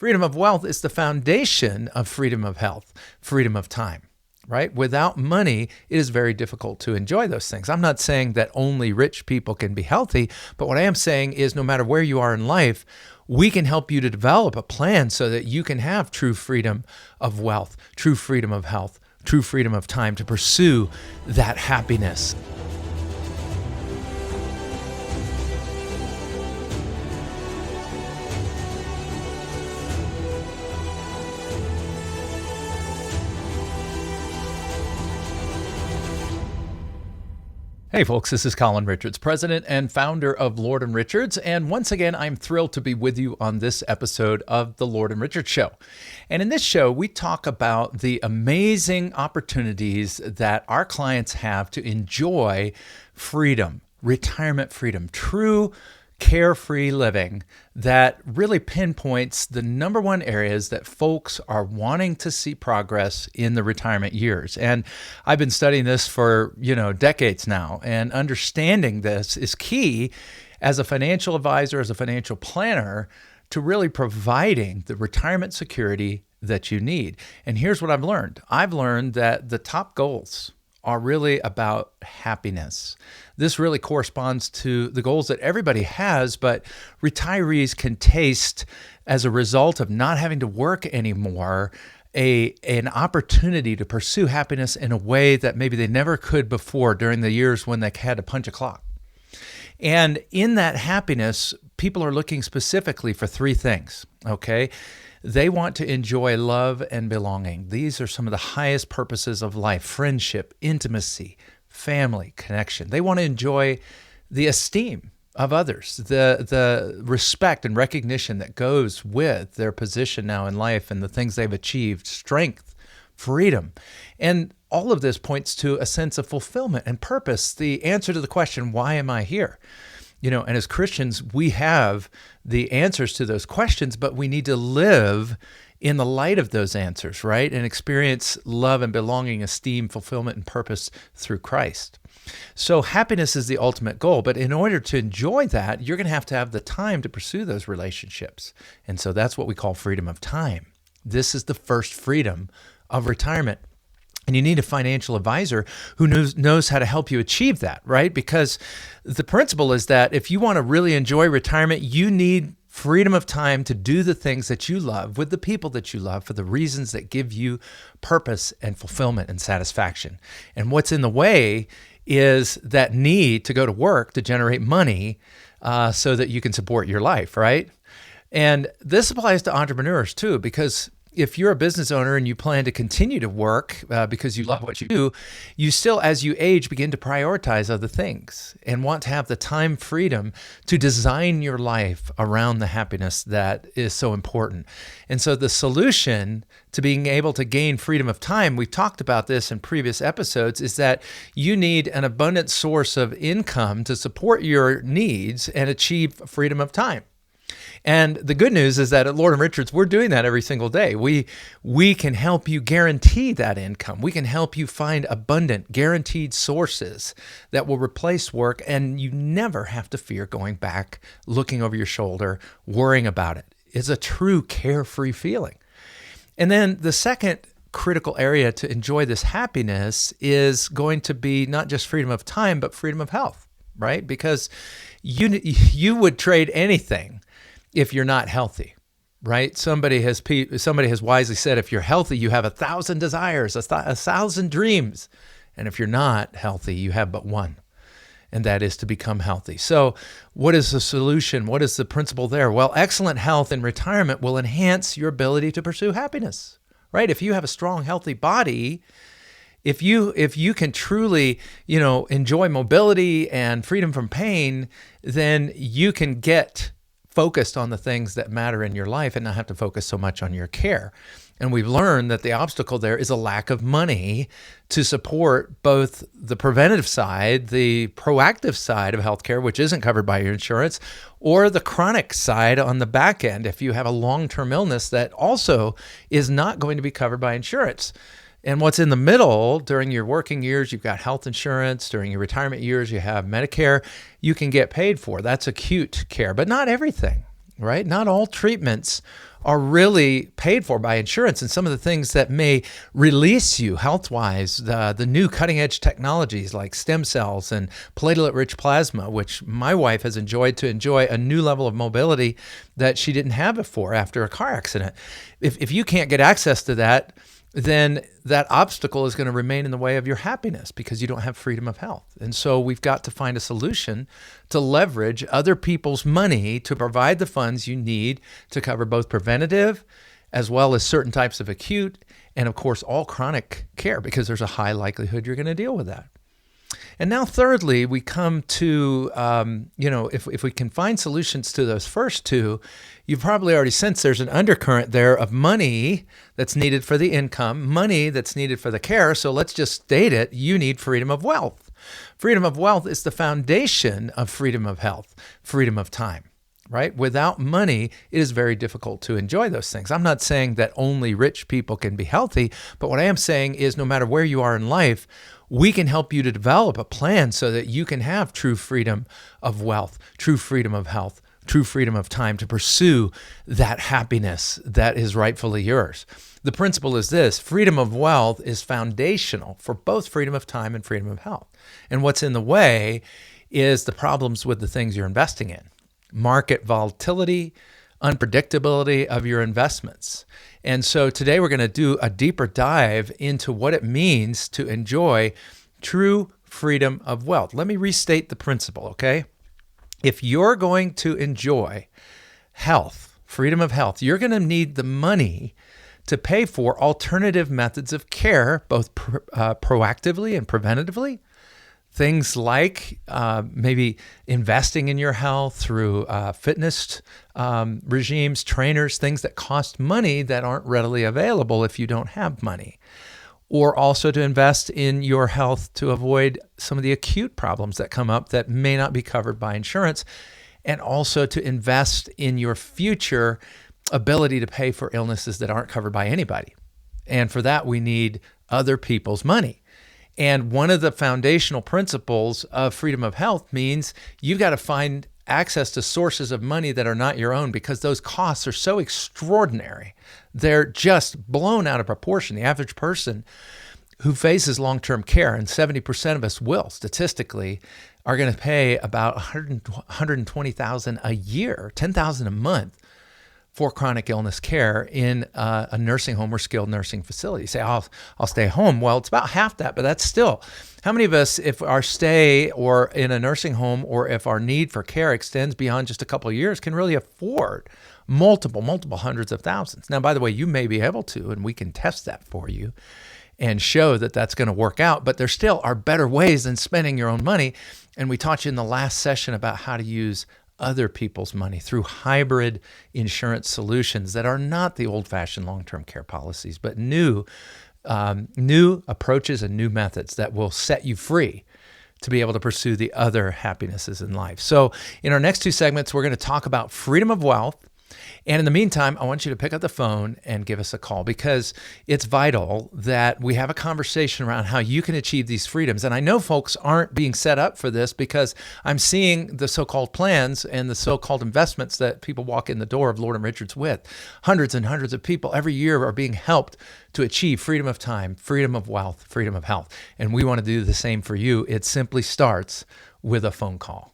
Freedom of wealth is the foundation of freedom of health, freedom of time, right? Without money, it is very difficult to enjoy those things. I'm not saying that only rich people can be healthy, but what I am saying is no matter where you are in life, we can help you to develop a plan so that you can have true freedom of wealth, true freedom of health, true freedom of time to pursue that happiness. Hey folks, this is Colin Richards, president and founder of Lord & Richards, and once again, I'm thrilled to be with you on this episode of the Lord & Richards Show. And in this show, we talk about the amazing opportunities that our clients have to enjoy freedom, retirement freedom, true carefree living that really pinpoints the number one areas that folks are wanting to see progress in the retirement years. And I've been studying this for, decades now, and understanding this is key as a financial advisor, as a financial planner, to really providing the retirement security that you need. And here's what I've learned. I've learned that the top goals are really about happiness. This really corresponds to the goals that everybody has, but retirees can taste, as a result of not having to work anymore, an opportunity to pursue happiness in a way that maybe they never could before during the years when they had to punch a clock. And in that happiness, people are looking specifically for three things, okay? They want to enjoy love and belonging. These are some of the highest purposes of life: friendship, intimacy, family, connection. They want to enjoy the esteem of others, the respect and recognition that goes with their position now in life and the things they've achieved, strength, freedom. And all of this points to a sense of fulfillment and purpose, the answer to the question, why am I here? And as Christians, we have the answers to those questions, but we need to live in the light of those answers, right? And experience love and belonging, esteem, fulfillment, and purpose through Christ. So happiness is the ultimate goal, but in order to enjoy that, you're going to have the time to pursue those relationships. And so that's what we call freedom of time. This is the first freedom of retirement. And you need a financial advisor who knows how to help you achieve that, right? Because the principle is that if you want to really enjoy retirement, you need freedom of time to do the things that you love with the people that you love for the reasons that give you purpose and fulfillment and satisfaction. And what's in the way is that need to go to work to generate money so that you can support your life, right? And this applies to entrepreneurs too, because if you're a business owner and you plan to continue to work because you love what you do, you still, as you age, begin to prioritize other things and want to have the time freedom to design your life around the happiness that is so important. And so the solution to being able to gain freedom of time, we've talked about this in previous episodes, is that you need an abundant source of income to support your needs and achieve freedom of time. And the good news is that at Lord & Richards, we're doing that every single day. We can help you guarantee that income. We can help you find abundant, guaranteed sources that will replace work, and you never have to fear going back, looking over your shoulder, worrying about it. It's a true carefree feeling. And then the second critical area to enjoy this happiness is going to be not just freedom of time, but freedom of health, right? Because you would trade anything if you're not healthy, right? Somebody has wisely said, if you're healthy, you have 1,000 desires, 1,000 dreams. And if you're not healthy, you have but one, and that is to become healthy. So what is the solution? What is the principle there? Well, excellent health in retirement will enhance your ability to pursue happiness, right? If you have a strong, healthy body, if you can truly, enjoy mobility and freedom from pain, then you can get focused on the things that matter in your life and not have to focus so much on your care. And we've learned that the obstacle there is a lack of money to support both the preventative side, the proactive side of healthcare, which isn't covered by your insurance, or the chronic side on the back end if you have a long-term illness that also is not going to be covered by insurance. And what's in the middle, during your working years, you've got health insurance. During your retirement years, you have Medicare. You can get paid for. That's acute care, but not everything, right? Not all treatments are really paid for by insurance, and some of the things that may release you health-wise, the new cutting-edge technologies like stem cells and platelet-rich plasma, which my wife has enjoyed to enjoy a new level of mobility that she didn't have before after a car accident. If you can't get access to that, then that obstacle is going to remain in the way of your happiness because you don't have freedom of health. And so we've got to find a solution to leverage other people's money to provide the funds you need to cover both preventative as well as certain types of acute and, of course, all chronic care, because there's a high likelihood you're going to deal with that. And now, thirdly, we come to, if we can find solutions to those first two, you've probably already sensed there's an undercurrent there of money that's needed for the income, money that's needed for the care. So let's just state it. You need freedom of wealth. Freedom of wealth is the foundation of freedom of health, freedom of time, right? Without money, it is very difficult to enjoy those things. I'm not saying that only rich people can be healthy, but what I am saying is no matter where you are in life, we can help you to develop a plan so that you can have true freedom of wealth, true freedom of health, true freedom of time to pursue that happiness that is rightfully yours. The principle is this: freedom of wealth is foundational for both freedom of time and freedom of health. And what's in the way is the problems with the things you're investing in. Market volatility, unpredictability of your investments. And so today we're going to do a deeper dive into what it means to enjoy true freedom of wealth. Let me restate the principle, okay? If you're going to enjoy health, freedom of health, you're going to need the money to pay for alternative methods of care, both proactively and preventatively. Things like maybe investing in your health through fitness regimes, trainers, things that cost money that aren't readily available if you don't have money. Or also to invest in your health to avoid some of the acute problems that come up that may not be covered by insurance. And also to invest in your future ability to pay for illnesses that aren't covered by anybody. And for that, we need other people's money. And one of the foundational principles of freedom of health means you've got to find access to sources of money that are not your own, because those costs are so extraordinary. They're just blown out of proportion. The average person who faces long-term care, and 70% of us will statistically, are going to pay about $120,000 a year, $10,000 a month for chronic illness care in a nursing home or skilled nursing facility. You say, I'll stay home. Well, it's about half that, but that's still. How many of us, if our stay or in a nursing home or if our need for care extends beyond just a couple of years, can really afford multiple hundreds of thousands? Now, by the way, you may be able to, and we can test that for you and show that that's going to work out, but there still are better ways than spending your own money. And we taught you in the last session about how to use other people's money through hybrid insurance solutions that are not the old-fashioned long-term care policies, but new approaches and new methods that will set you free to be able to pursue the other happinesses in life. So in our next two segments, we're going to talk about freedom of wealth. And in the meantime, I want you to pick up the phone and give us a call, because it's vital that we have a conversation around how you can achieve these freedoms. And I know folks aren't being set up for this, because I'm seeing the so-called plans and the so-called investments that people walk in the door of Lord & Richards with. Hundreds and hundreds of people every year are being helped to achieve freedom of time, freedom of wealth, freedom of health. And we want to do the same for you. It simply starts with a phone call.